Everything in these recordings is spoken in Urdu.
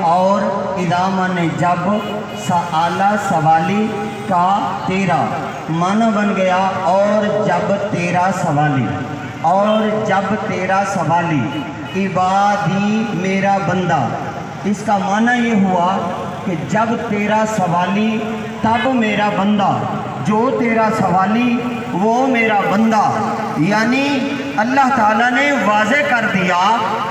اور ادامن جب سآلہ سوالی کا تیرا معنی بن گیا اور جب تیرا سوالی، اور جب تیرا سوالی عبادی میرا بندہ، اس کا معنی یہ ہوا کہ جب تیرا سوالی تب میرا بندہ، جو تیرا سوالی وہ میرا بندہ، یعنی اللہ تعالیٰ نے واضح کر دیا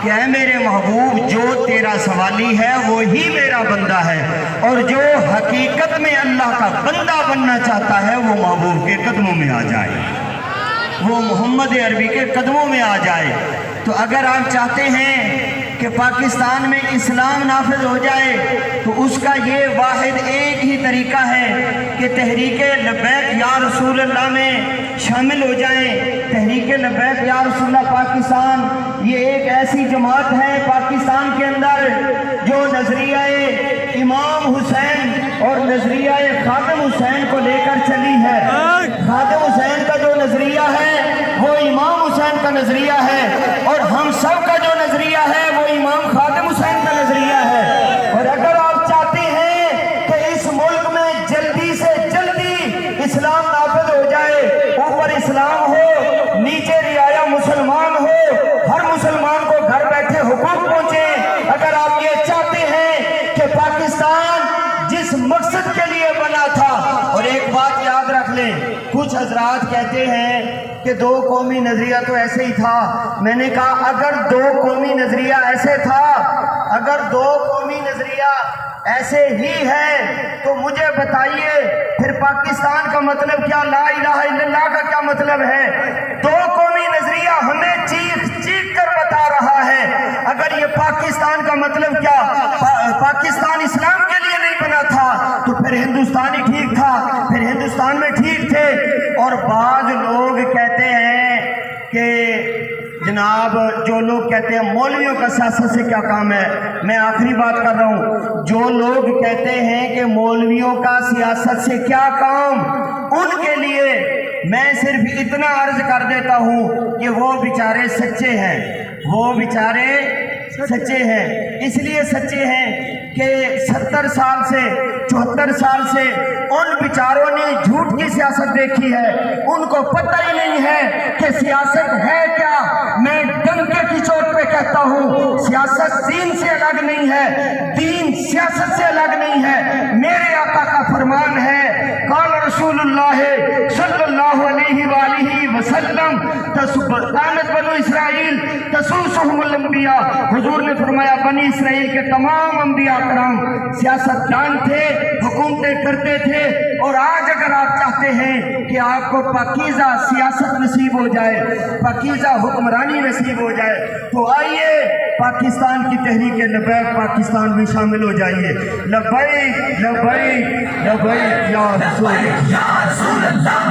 کہ اے میرے محبوب جو تیرا سوالی ہے وہی میرا بندہ ہے، اور جو حقیقت میں اللہ کا بندہ بننا چاہتا ہے وہ محبوب کے قدموں میں آ جائے، وہ محمد عربی کے قدموں میں آ جائے۔ تو اگر آپ چاہتے ہیں کہ پاکستان میں اسلام نافذ ہو جائے تو اس کا یہ واحد ایک ہی طریقہ ہے کہ تحریک لبیک یا رسول اللہ میں شامل ہو جائیں۔ تحریک لبیک یا رسول اللہ پاکستان یہ ایک ایسی جماعت ہے پاکستان کے اندر جو نظریہ امام حسین اور نظریہ خادم حسین کو لے کر چلی ہے۔ خادم حسین کا جو نظریہ ہے وہ امام حسین کا نظریہ ہے، اور ہم سب کا جو نظریہ ہے وہ امام خادم حسین کا نظریہ ہے۔ اور اگر آپ چاہتے ہیں کہ اس ملک میں جلدی سے جلدی اسلام نافذ ہو جائے، اوپر اسلام ہو نیچے رعایا مسلمان ہو، ہر مسلمان کو گھر بیٹھے حقوق پہنچے، اگر آپ یہ چاہتے ہیں کہ پاکستان جس مقصد کے لیے بنا تھا، اور ایک بات یاد رکھ لیں، کچھ حضرات کہتے ہیں کہ دو قومی نظریہ تو ایسے ہی تھا۔ میں نے کہا اگر دو قومی نظریہ ایسے تھا، اگر دو قومی نظریہ ایسے ہی ہے تو مجھے بتائیے پھر پاکستان کا مطلب کیا، لا الہ الا اللہ کا کیا مطلب ہے؟ دو قومی نظریہ ہمیں چیخ چیخ کر بتا رہا ہے اگر یہ پاکستان کا مطلب کیا، پاکستان اسلام کے لیے نہیں بنا تھا تو پھر ہندوستان ہی ٹھیک تھا، پھر ہندوستان میں ٹھیک تھے۔ اور بعض لوگ کہتے ہیں کہ جناب جو لوگ کہتے ہیں مولویوں کا سیاست سے کیا کام ہے، میں آخری بات کر رہا ہوں، جو لوگ کہتے ہیں کہ مولویوں کا سیاست سے کیا کام، ان کے لیے میں صرف اتنا عرض کر دیتا ہوں کہ وہ بیچارے سچے ہیں، وہ بیچارے سچے ہیں۔ اس لیے سچے ہیں کہ 70 سال سے 74 سال سے ان بیچاروں نے جھوٹ کی سیاست دیکھی ہے، ان کو پتہ ہی نہیں ہے کہ سیاست ہے کیا۔ میں ڈنکے کی چوٹ پہ کہتا ہوں سیاست دین سے الگ نہیں ہے، دین سیاست سے الگ نہیں ہے۔ میرے آقا کا فرمان ہے قال رسول اللہ صلی اللہ علیہ وآلہ وسلم کانت بنو اسرائیل تسوسہم الانبیاء، حضور نے فرمایا بنی اسرائیل کے تمام انبیاء کرام سیاست دان تھے، حکومتیں کرتے تھے، اور آج اگر آپ چاہتے ہیں کہ آپ کو پاکیزہ سیاست نصیب ہو جائے، پاکیزہ حکمرانی نصیب ہو جائے، تو آئیے پاکستان کی تحریک لبیک پاکستان بھی شامل ہو جائیے۔ لبیک لبیک لبیک یا رسول اللہ۔